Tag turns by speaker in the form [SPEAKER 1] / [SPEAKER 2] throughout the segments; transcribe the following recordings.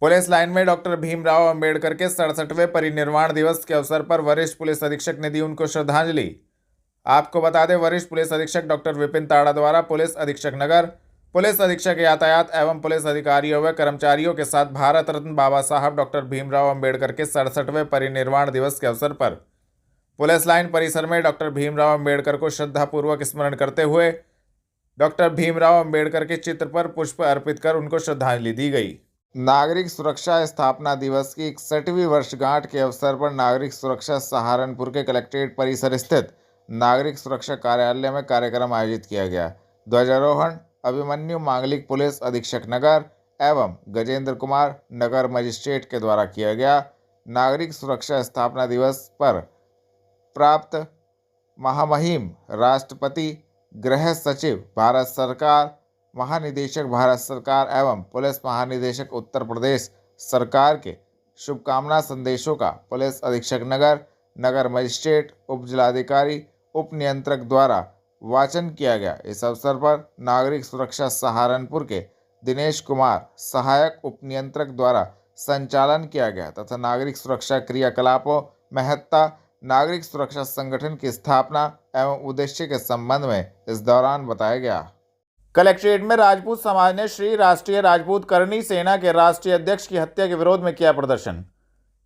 [SPEAKER 1] Police line में doctor Bhimrao Ambedkar के 67वें परिनिर्वाण दिवस के अवसर पर वरिष्ठ पुलिस अधीक्षक ने दी उनको श्रद्धांजलि। आपको बता दें, वरिष्ठ पुलिस अधीक्षक डॉक्टर विपिन ताड़ा द्वारा पुलिस अधीक्षक नगर, पुलिस अधीक्षक यातायात एवं पुलिस अधिकारियों व कर्मचारियों के साथ भारत रत्न बाबा साहब डॉक्टर भीमराव अंबेडकर के 67वें परिनिर्वाण दिवस के अवसर पर पुलिस लाइन परिसर में डॉक्टर भीमराव अंबेडकर को श्रद्धापूर्वक स्मरण करते हुए डॉक्टर भीमराव अंबेडकर के चित्र पर पुष्प अर्पित कर उनको श्रद्धांजलि दी गई। नागरिक सुरक्षा स्थापना दिवस की 61वीं वर्षगांठ के अवसर पर नागरिक सुरक्षा सहारनपुर के कलेक्ट्रेट परिसर स्थित नागरिक सुरक्षा कार्यालय में कार्यक्रम आयोजित किया गया। ध्वजारोहण अभिमन्यु मांगलिक पुलिस अधीक्षक नगर एवं गजेंद्र कुमार नगर मजिस्ट्रेट के द्वारा किया गया। नागरिक सुरक्षा स्थापना दिवस पर प्राप्त महामहिम राष्ट्रपति, गृह सचिव भारत सरकार, महानिदेशक भारत सरकार एवं पुलिस महानिदेशक उत्तर प्रदेश सरकार के शुभकामना संदेशों का पुलिस अधीक्षक नगर, नगर मजिस्ट्रेट, उप जिलाधिकारी, उप नियंत्रक द्वारा वाचन किया गया। इस अवसर पर नागरिक सुरक्षा सहारनपुर के दिनेश कुमार सहायक उप नियंत्रक द्वारा संचालन किया गया तथा नागरिक सुरक्षा क्रियाकलापों, महत्ता, नागरिक सुरक्षा संगठन की स्थापना एवं उद्देश्य के संबंध में इस दौरान बताया गया। कलेक्ट्रेट में राजपूत समाज ने श्री राष्ट्रीय राजपूत करणी सेना के राष्ट्रीय अध्यक्ष की हत्या के विरोध में किया प्रदर्शन।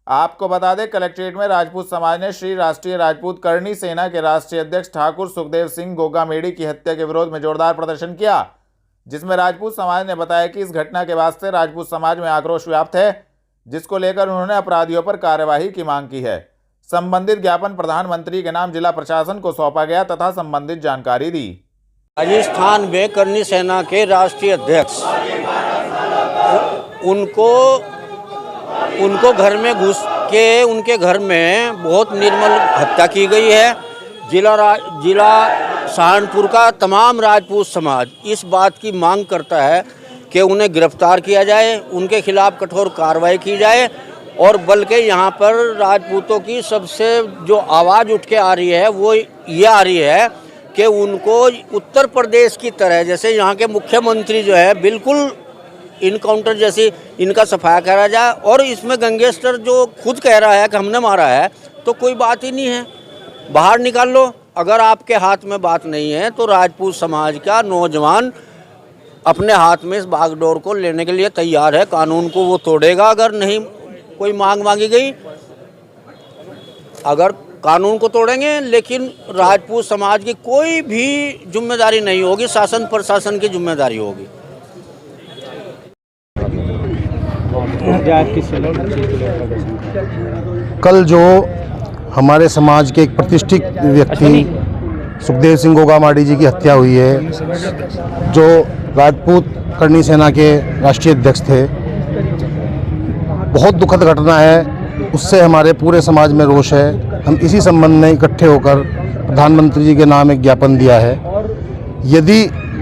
[SPEAKER 1] आपको बता दें, कलेक्ट्रेट में राजपूत समाज ने श्री राष्ट्रीय राजपूत करणी सेना के राष्ट्रीय अध्यक्ष ठाकुर सुखदेव सिंह गोगामेड़ी की हत्या के विरोध में जोरदार प्रदर्शन किया, जिसमें राजपूत समाज ने बताया कि इस घटना के वास्ते राजपूत समाज में आक्रोश व्याप्त है, जिसको लेकर उन्होंने अपराधियों पर कार्यवाही की मांग की है। संबंधित ज्ञापन प्रधानमंत्री के नाम जिला प्रशासन को सौंपा गया तथा संबंधित जानकारी दी।
[SPEAKER 2] राजस्थान में करणी सेना के राष्ट्रीय अध्यक्ष उनको घर में घुस के उनके घर में बहुत निर्मल हत्या की गई है। जिला सहारनपुर का तमाम राजपूत समाज इस बात की मांग करता है कि उन्हें गिरफ्तार किया जाए, उनके खिलाफ कठोर कार्रवाई की जाए और बल्कि यहाँ पर राजपूतों की सबसे जो आवाज़ उठ के आ रही है वो ये आ रही है कि उनको उत्तर प्रदेश की तरह, जैसे यहाँ के मुख्यमंत्री जो है, बिल्कुल इनकाउंटर जैसी इनका सफाया करा जाए। और इसमें गैंगस्टर जो खुद कह रहा है कि हमने मारा है, तो कोई बात ही नहीं है, बाहर निकाल लो। अगर आपके हाथ में बात नहीं है तो राजपूत समाज का नौजवान अपने हाथ में इस बागडोर को लेने के लिए तैयार है। कानून को वो तोड़ेगा अगर नहीं कोई मांग मांगी गई, अगर कानून को तोड़ेंगे, लेकिन राजपूत समाज की कोई भी जिम्मेदारी नहीं होगी, शासन प्रशासन की जिम्मेदारी होगी।
[SPEAKER 3] कल जो हमारे समाज के एक प्रतिष्ठित व्यक्ति सुखदेव सिंह गोगामाड़ी जी की हत्या हुई है, जो राजपूत करणी सेना के राष्ट्रीय अध्यक्ष थे, बहुत दुखद घटना है। उससे हमारे पूरे समाज में रोष है। हम इसी संबंध में इकट्ठे होकर प्रधानमंत्री जी के नाम एक ज्ञापन दिया है। यदि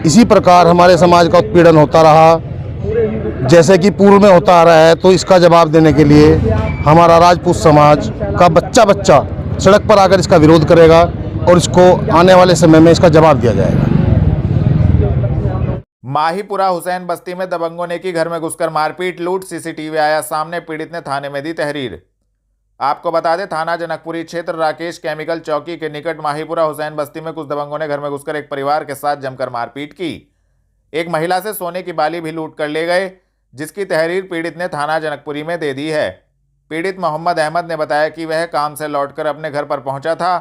[SPEAKER 3] इसी प्रकार हमारे समाज का उत्पीड़न होता रहा जैसे कि पूर्व में होता आ रहा है, तो इसका जवाब देने के लिए हमारा राजपूत समाज का बच्चा सड़क पर आकर इसका विरोध करेगा और इसको आने वाले समय में इसका जवाब दिया जाएगा।
[SPEAKER 1] माहीपुरा हुसैन बस्ती में दबंगों ने की घर में घुसकर मारपीट, लूट, सीसीटीवी आया सामने, पीड़ित ने थाने में दी तहरीर। आपको बता दें, थाना जनकपुरी क्षेत्र राकेश केमिकल चौकी के निकट माहीपुरा हुसैन बस्ती में कुछ दबंगों ने घर में घुसकर एक परिवार के साथ जमकर मारपीट की। एक महिला से सोने की बाली भी लूट कर ले गए, जिसकी तहरीर पीड़ित ने थाना जनकपुरी में दे दी है। पीड़ित मोहम्मद अहमद ने बताया कि वह काम से लौटकर अपने घर पर पहुंचा था,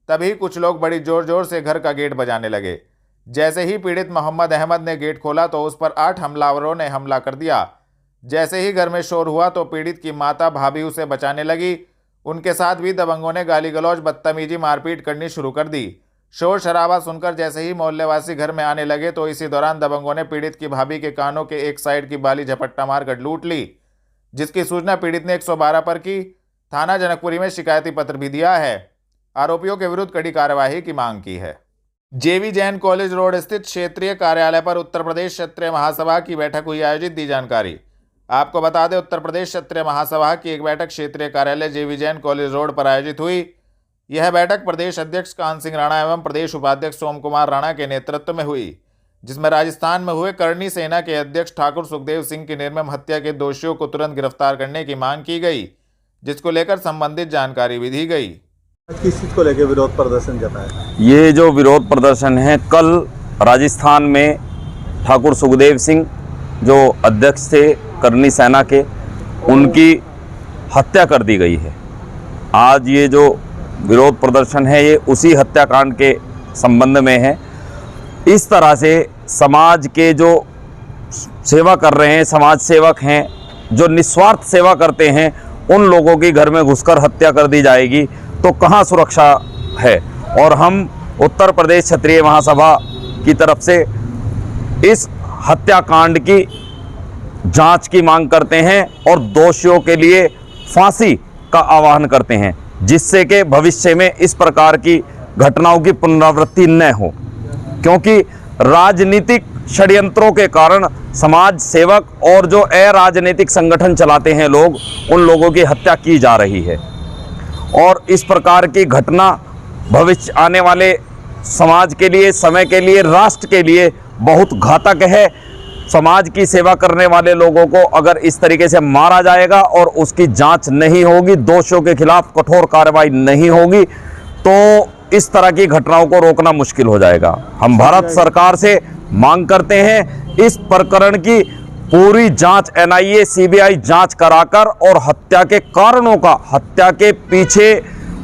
[SPEAKER 1] तभी कुछ लोग बड़ी जोर से घर का गेट बजाने लगे। जैसे ही पीड़ित मोहम्मद अहमद ने गेट खोला तो उस पर 8 हमलावरों ने हमला कर दिया। जैसे ही घर में शोर हुआ तो पीड़ित की माता भाभी उसे बचाने लगी। उनके साथ भी दबंगों ने गाली गलौज, बदतमीजी, मारपीट करनी शुरू कर दी। शोर शराबा सुनकर जैसे ही मोहल्लेवासी घर में आने लगे तो इसी दौरान दबंगों ने पीड़ित की भाभी के कानों के एक साइड की बाली झपट्टा मारकर लूट ली, जिसकी सूचना पीड़ित ने 112 पर की। थाना जनकपुरी में शिकायती पत्र भी दिया है। आरोपियों के विरुद्ध कड़ी कार्यवाही की मांग की है। जेवी जैन कॉलेज रोड स्थित क्षेत्रीय कार्यालय पर उत्तर प्रदेश क्षत्रिय महासभा की बैठक हुई आयोजित, दी जानकारी। आपको बता दें, उत्तर प्रदेश क्षत्रिय महासभा की एक बैठक क्षेत्रीय कार्यालय जेवी जैन कॉलेज रोड पर आयोजित हुई। यह बैठक प्रदेश अध्यक्ष कान सिंह राणा एवं प्रदेश उपाध्यक्ष सोम कुमार राणा के नेतृत्व में हुई। जिसमें राजस्थान में हुए करनी सेना के अध्यक्ष ठाकुर सुखदेव सिंह की निर्मम हत्या के दोषियों को तुरंत गिरफ्तार करने की मांग की गई, जिसको लेकर संबंधित जानकारी भी दी गई।
[SPEAKER 4] किस चीज को लेकर विरोध प्रदर्शन जताया?
[SPEAKER 5] ये जो विरोध प्रदर्शन है, कल राजस्थान में ठाकुर सुखदेव सिंह जो अध्यक्ष थे करनी सेना के, उनकी हत्या कर दी गई है। आज ये जो विरोध प्रदर्शन है ये उसी हत्याकांड के संबंध में है। इस तरह से समाज के जो सेवा कर रहे हैं, समाज सेवक हैं, जो निस्वार्थ सेवा करते हैं, उन लोगों की घर में घुसकर हत्या कर दी जाएगी तो कहाँ सुरक्षा है। और हम उत्तर प्रदेश क्षत्रिय महासभा की तरफ से इस हत्याकांड की जांच की मांग करते हैं और दोषियों के लिए फांसी का आह्वान करते हैं, जिससे कि भविष्य में इस प्रकार की घटनाओं की पुनरावृत्ति न हो, क्योंकि राजनीतिक षड्यंत्रों के कारण समाज सेवक और जो अराजनीतिक संगठन चलाते हैं लोग, उन लोगों की हत्या की जा रही है। और इस प्रकार की घटना भविष्य आने वाले समाज के लिए, समय के लिए, राष्ट्र के लिए बहुत घातक है। समाज की सेवा करने वाले लोगों को अगर इस तरीके से मारा जाएगा और उसकी जांच नहीं होगी, दोषियों के खिलाफ कठोर कार्रवाई नहीं होगी, तो इस तरह की घटनाओं को रोकना मुश्किल हो जाएगा। हम भारत सरकार से मांग करते हैं इस प्रकरण की पूरी जांच NIA CBI जांच कराकर और हत्या के कारणों का, हत्या के पीछे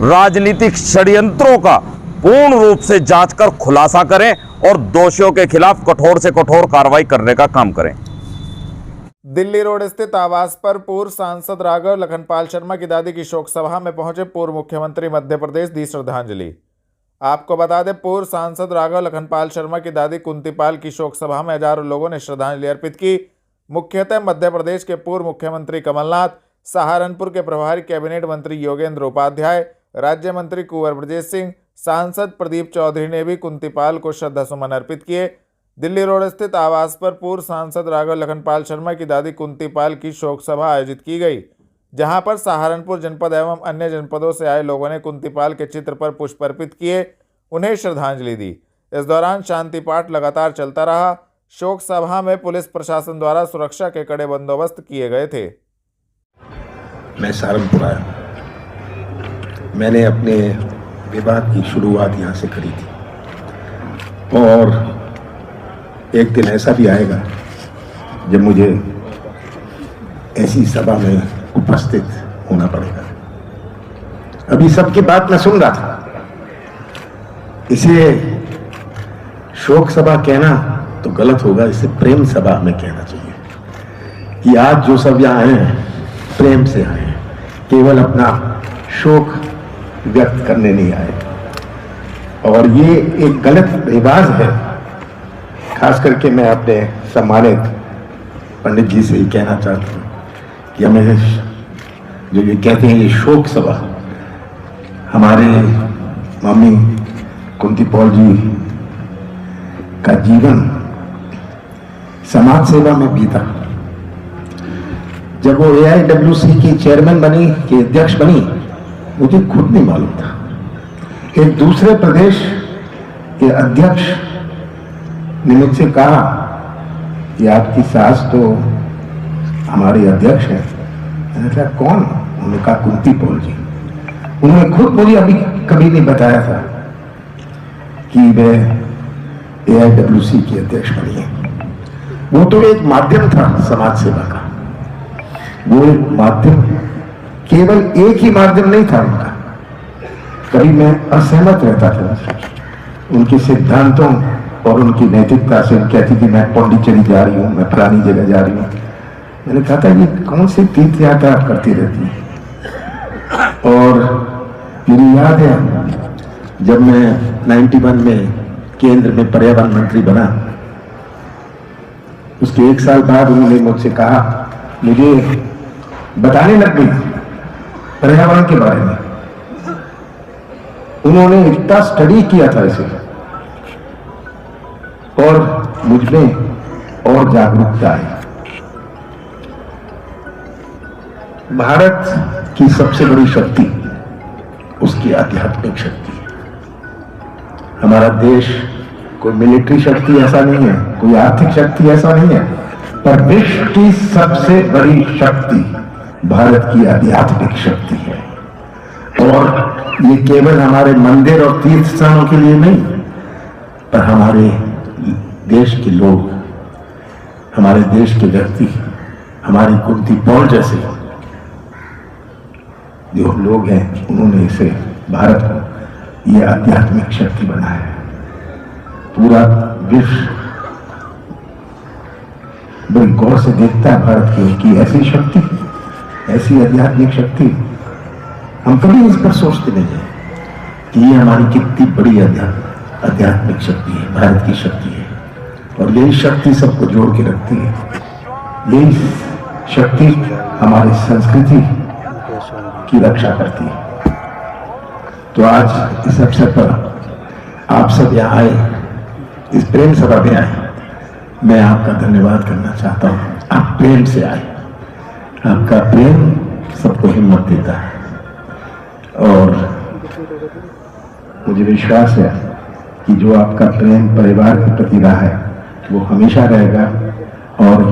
[SPEAKER 5] राजनीतिक षड्यंत्रों का पूर्ण रूप से जांच कर खुलासा करें और दोषियों के खिलाफ कठोर से कठोर कार्रवाई करने का काम करें।
[SPEAKER 1] दिल्ली रोड स्थित आवास पर पूर्व सांसद राघव लखनपाल शर्मा की दादी की शोक सभा में पहुंचे पूर्व मुख्यमंत्री मध्य प्रदेश दी श्रद्धांजलि। आपको बता दें, पूर्व सांसद राघव लखनपाल शर्मा की दादी कुंतीपाल की शोक सभा में हजारों लोगों ने श्रद्धांजलि अर्पित की। मुख्यतः मध्य प्रदेश के पूर्व मुख्यमंत्री कमलनाथ, सहारनपुर के प्रभारी कैबिनेट मंत्री योगेंद्र उपाध्याय, राज्य मंत्री कुंवर ब्रजेश सिंह, सांसद प्रदीप चौधरी ने भी कुंतीपाल को श्रद्धासुमन अर्पित किए। दिल्ली रोड स्थित आवास पर पूर्व सांसद राघव लखनपाल शर्मा की दादी कुंतीपाल की शोक सभा आयोजित की गई, जहां पर सहारनपुर जनपद एवं अन्य जनपदों से आए लोगों ने कुंतीपाल के चित्र पर पुष्प अर्पित किए, उन्हें श्रद्धांजलि दी। इस दौरान शांति पाठ लगातार चलता रहा। शोक सभा में पुलिस प्रशासन द्वारा सुरक्षा के कड़े बंदोबस्त किए गए थे।
[SPEAKER 6] मैं सहारनपुर आया, मैंने अपने विवाह की शुरुआत यहाँ से करी थी और एक दिन ऐसा भी आएगा जब मुझे ऐसी सभा में उपस्थित होना पड़ेगा। अभी सबकी बात मैं सुन रहा था, इसे शोक सभा कहना तो गलत होगा, इसे प्रेम सभा हमें कहना चाहिए कि आज जो सब यहाँ आए हैं प्रेम से आए हैं, केवल अपना शोक व्यक्त करने नहीं आए। और ये एक गलत रिवाज है। खास करके मैं अपने सम्मानित पंडित जी से ही कहना चाहता हूँ कि हमें जो ये कहते हैं ये शोक सभा, हमारे मम्मी कुंतीपाल जी का जीवन समाज सेवा में बीता। जब वो AIWC की चेयरमैन बनी, की अध्यक्ष बनी, मुझे खुद नहीं मालूम था। एक दूसरे प्रदेश के अध्यक्ष ने मुझसे कहा कि आपकी सास तो हमारी अध्यक्ष है। मैंने कहा कौन? उन्होंने कहा कुंतीपाल जी। उन्होंने खुद मुझे अभी कभी नहीं बताया था कि वह AIWC की अध्यक्ष बनी है। वो तो एक माध्यम था समाज सेवा का, वो एक माध्यम, केवल एक ही माध्यम नहीं था उनका। कभी मैं असहमत रहता था उनके सिद्धांतों और उनकी नैतिकता से। कहती थी मैं पौंडीचेरी जा रही हूँ, मैं फलानी जगह जा रही हूँ। मैंने कहा था ये कौन सी तीर्थ यात्रा करती रहती है। और मेरी याद है जब मैं 91 में केंद्र में पर्यावरण मंत्री बना, उसके एक साल बाद उन्होंने मुझसे कहा, मुझे बताने लग गई पर्यावरण के बारे में। उन्होंने इतना स्टडी किया था इसे और मुझ में और जागरूकता आई। भारत की सबसे बड़ी शक्ति उसकी आध्यात्मिक शक्ति है। हमारा देश कोई मिलिट्री शक्ति ऐसा नहीं है, कोई आर्थिक शक्ति ऐसा नहीं है, पर विश्व की सबसे बड़ी शक्ति भारत की आध्यात्मिक शक्ति है। और ये केवल हमारे मंदिर और तीर्थ स्थानों के लिए नहीं, पर हमारे देश के लोग, हमारे देश के व्यक्ति, हमारी कुंती पॉल जैसे जो लोग हैं, उन्होंने इसे भारत को ये आध्यात्मिक शक्ति बनाया है। पूरा विश्व बड़ी गौर से देखता है भारत की ऐसी शक्ति, ऐसी आध्यात्मिक शक्ति। हम कभी इस पर सोचते नहीं है कि ये हमारी कितनी बड़ी आध्यात्मिक शक्ति है, भारत की शक्ति है। और यही शक्ति सबको जोड़ के रखती है। यही शक्ति हमारी संस्कृति की रक्षा करती है। तो आज इस अवसर पर आप सब यहाँ आए, इस प्रेम सभा में आए, मैं आपका धन्यवाद करना चाहता हूँ। आप प्रेम से आए, आपका प्रेम सबको हिम्मत देता है और मुझे विश्वास है कि जो आपका प्रेम परिवार के प्रति रहा है वो हमेशा रहेगा। और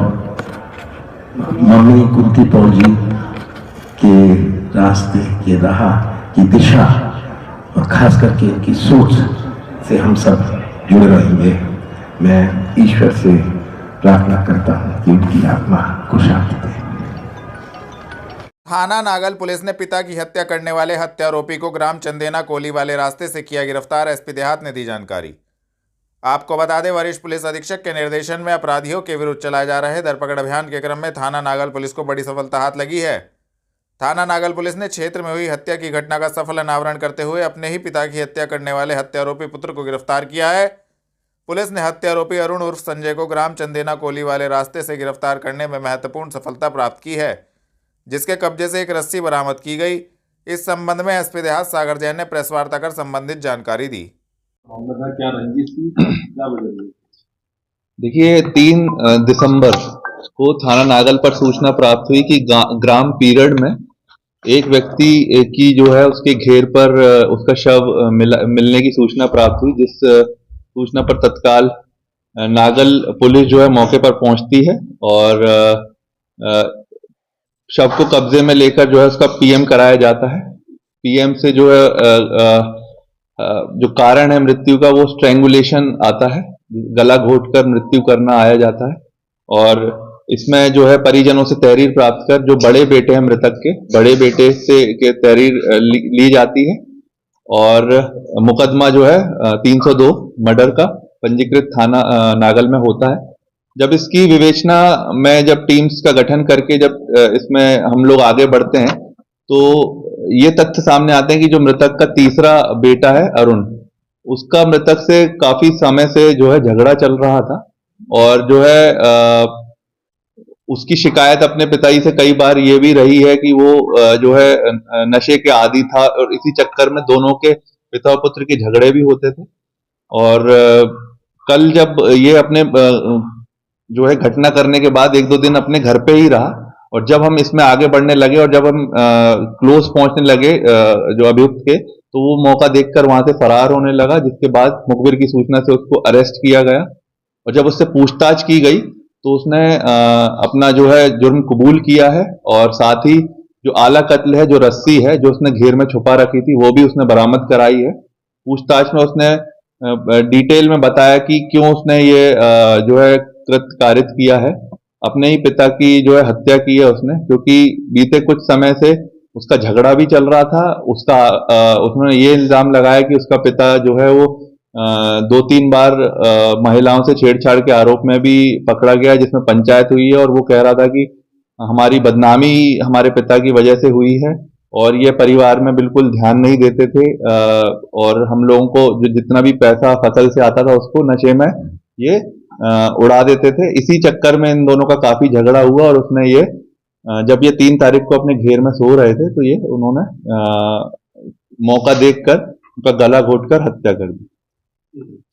[SPEAKER 6] मम्मी कुंती पॉल जी के रास्ते की राह की दिशा और खास करके इनकी सोच से हम सब जुड़े रहेंगे। मैं ईश्वर से प्रार्थना करता हूँ कि उनकी आत्मा को शांति दे।
[SPEAKER 1] थाना नागल पुलिस ने पिता की हत्या करने वाले हत्यारोपी को ग्राम चंदेना कोली वाले रास्ते से किया गिरफ्तार। एसपी देहात ने दी जानकारी। आपको बता दें, वरिष्ठ पुलिस अधीक्षक के निर्देशन में अपराधियों के विरुद्ध चलाए जा रहे धरपकड़ अभियान के क्रम में थाना नागल पुलिस को बड़ी सफलता हाथ लगी है। थाना नागल पुलिस ने क्षेत्र में हुई हत्या की घटना का सफल अनावरण करते हुए अपने ही पिता की हत्या करने वाले हत्यारोपी पुत्र को गिरफ्तार किया है। पुलिस ने हत्यारोपी अरुण उर्फ संजय को ग्राम चंदेना कोली वाले रास्ते से गिरफ्तार करने में महत्वपूर्ण सफलता प्राप्त की है, जिसके कब्जे से एक रस्सी बरामद की गई। इस संबंध में एसपी देहात सागर जैन ने प्रेस वार्ता कर संबंधित जानकारी दी।
[SPEAKER 4] क्या रंजिश थी, क्या वजह थी?
[SPEAKER 7] देखिए 3 दिसंबर को थाना नागल पर सूचना प्राप्त हुई कि ग्राम पीरड में एक व्यक्ति की जो है उसके घेर पर उसका शव मिलने की सूचना प्राप्त हुई, जिस सूचना पर तत्काल नागल पुलिस जो है मौके पर पहुंचती है और शव को कब्जे में लेकर जो है उसका पीएम कराया जाता है। पीएम से जो है जो कारण है मृत्यु का वो स्ट्रैंगुलेशन आता है, गला घोटकर मृत्यु करना आया जाता है। और इसमें जो है परिजनों से तहरीर प्राप्त कर जो बड़े बेटे हैं मृतक के, बड़े बेटे से के तहरीर ली जाती है और मुकदमा जो है 302 मर्डर का पंजीकृत थाना नागल में होता है। जब इसकी विवेचना में जब टीम्स का गठन करके जब इसमें हम लोग आगे बढ़ते हैं तो ये तथ्य सामने आते हैं कि जो मृतक का तीसरा बेटा है अरुण, उसका मृतक से काफी समय से जो है झगड़ा चल रहा था और जो है उसकी शिकायत अपने पिताजी से कई बार ये भी रही है कि वो जो है नशे के आदी था और इसी चक्कर में दोनों के पिता पुत्र के झगड़े भी होते थे। और कल जब ये अपने जो है घटना करने के बाद 1-2 दिन अपने घर पे ही रहा और जब हम इसमें आगे बढ़ने लगे और जब हम क्लोज पहुंचने लगे जो अभियुक्त के, तो वो मौका देखकर वहां से फरार होने लगा, जिसके बाद मुखबिर की सूचना से उसको अरेस्ट किया गया और जब उससे पूछताछ की गई तो उसने अपना जो है जुर्म कबूल किया है और साथ ही जो आला कत्ल है, जो रस्सी है जो उसने घेर में छुपा रखी थी, वो भी उसने बरामद कराई है। पूछताछ में उसने डिटेल में बताया कि क्यों उसने ये जो है कृत्य कारित किया है। अपने ही पिता की जो है हत्या की है उसने, क्योंकि बीते कुछ समय से उसका झगड़ा भी चल रहा था। उसने ये इल्जाम लगाया कि उसका पिता जो है वो 2-3 बार महिलाओं से छेड़छाड़ के आरोप में भी पकड़ा गया, जिसमें पंचायत हुई है और वो कह रहा था कि हमारी बदनामी हमारे पिता की वजह से हुई है और ये परिवार में बिल्कुल ध्यान नहीं देते थे और हम लोगों को जो जितना भी पैसा फसल से आता था उसको नशे में ये उड़ा देते थे। इसी चक्कर में इन दोनों का काफी झगड़ा हुआ और उसने ये जब ये 3 तारीख को अपने घेर में सो रहे थे तो ये उन्होंने मौका देखकर उनका गला घोटकर हत्या कर दी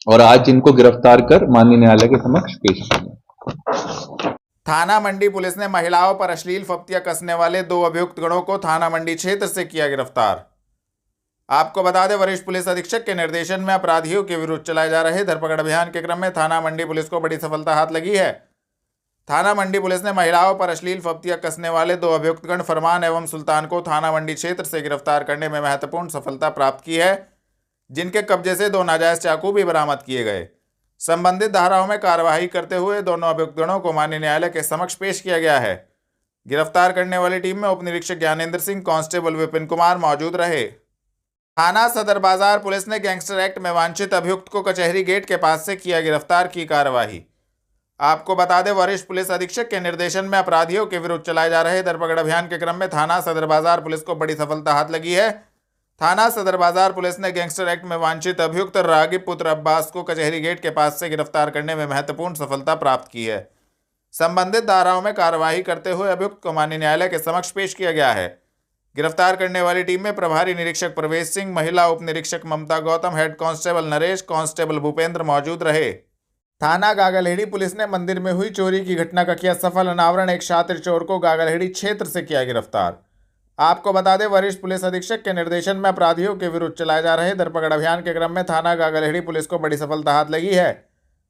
[SPEAKER 7] और आज इनको गिरफ्तार कर माननीय न्यायालय के समक्ष पेश किया।
[SPEAKER 1] थाना मंडी पुलिस ने महिलाओं पर अश्लील फप्तियां कसने वाले 2 अभियुक्त गणों को थाना मंडी क्षेत्र से किया गिरफ्तार। आपको बता दें, वरिष्ठ पुलिस अधीक्षक के निर्देशन में अपराधियों के विरुद्ध चलाए जा रहे धरपकड़ अभियान के क्रम में थाना मंडी पुलिस को बड़ी सफलता हाथ लगी है। थाना मंडी पुलिस ने महिलाओं पर अश्लील फब्तियां कसने वाले 2 अभियुक्तगण फरमान एवं सुल्तान को थाना मंडी क्षेत्र से गिरफ्तार करने में महत्वपूर्ण सफलता प्राप्त की है, जिनके कब्जे से 2 नाजायज चाकू भी बरामद किए गए। संबंधित धाराओं में कार्यवाही करते हुए दोनों अभियुक्तगणों को माननीय न्यायालय के समक्ष पेश किया गया है। गिरफ्तार करने वाली टीम में उप निरीक्षक ज्ञानेंद्र सिंह, कांस्टेबल विपिन कुमार मौजूद रहे। थाना सदर बाजार पुलिस ने गैंगस्टर एक्ट में वांछित अभियुक्त को कचहरी गेट के पास से किया गिरफ्तार की कार्यवाही। आपको बता दें, वरिष्ठ पुलिस अधीक्षक के निर्देशन में अपराधियों के विरुद्ध चलाए जा रहे धरपकड़ अभियान के क्रम में थाना सदर बाजार पुलिस को बड़ी सफलता हाथ लगी है। थाना सदर बाजार पुलिस ने गैंगस्टर एक्ट में वांछित अभियुक्त रागिब पुत्र अब्बास को कचहरी गेट के पास से गिरफ्तार करने में महत्वपूर्ण सफलता प्राप्त की है। संबंधित धाराओं में कार्यवाही करते हुए अभियुक्त को माननीय न्यायालय के समक्ष पेश किया गया है। गिरफ्तार करने वाली टीम में प्रभारी निरीक्षक प्रवेश सिंह, महिला उप निरीक्षक Mamta Gautam, head constable Naresh, constable Bhupendra मौजूद रहे। थाना गागलहेड़ी पुलिस ने मंदिर में हुई चोरी की घटना का किया सफल अनावरण। एक शातिर चोर को गागलहेड़ी क्षेत्र से किया गिरफ्तार। आपको बता दें, वरिष्ठ पुलिस अधीक्षक के निर्देशन में अपराधियों के विरुद्ध चलाए जा रहे धरपकड़ अभियान के क्रम में थाना गागलहेड़ी पुलिस को बड़ी सफलता हाथ लगी है।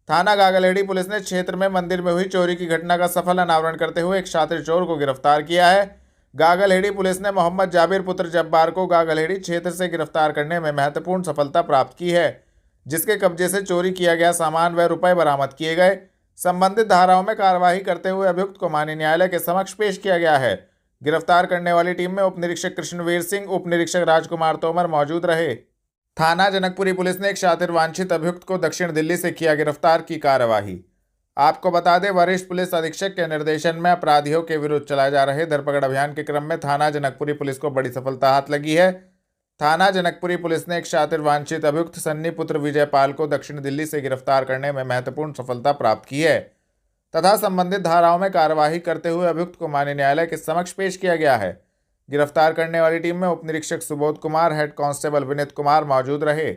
[SPEAKER 1] थाना गागलहेड़ी पुलिस ने क्षेत्र में मंदिर में हुई चोरी की घटना का सफल अनावरण करते हुए एक शातिर चोर को गिरफ्तार किया है। गागलहेड़ी पुलिस ने मोहम्मद जाबिर पुत्र जब्बार को गागलहेड़ी क्षेत्र से गिरफ्तार करने में महत्वपूर्ण सफलता प्राप्त की है, जिसके कब्जे से चोरी किया गया सामान व रुपए बरामद किए गए। संबंधित धाराओं में कार्यवाही करते हुए अभियुक्त को माननीय न्यायालय के समक्ष पेश किया गया है। गिरफ्तार करने वाली टीम में उप निरीक्षक कृष्णवीर सिंह, उप निरीक्षक राजकुमार तोमर मौजूद रहे। थाना जनकपुरी पुलिस ने एक शातिर वांछित अभियुक्त को दक्षिण दिल्ली से किया गिरफ्तार की कार्यवाही। आपको बता दें, वरिष्ठ पुलिस अधीक्षक के निर्देशन में अपराधियों के विरुद्ध चलाए जा रहे धरपकड़ अभियान के क्रम में थाना जनकपुरी पुलिस को बड़ी सफलता हाथ लगी है। थाना जनकपुरी पुलिस ने एक शातिर वांछित अभियुक्त सन्नी पुत्र विजयपाल को दक्षिण दिल्ली से गिरफ्तार करने में महत्वपूर्ण सफलता प्राप्त की है तथा संबंधित धाराओं में कार्यवाही करते हुए अभियुक्त को माननीय न्यायालय के समक्ष पेश किया गया है। गिरफ्तार करने वाली टीम में उप निरीक्षक सुबोध कुमार, हेड कांस्टेबल विनीत कुमार मौजूद रहे।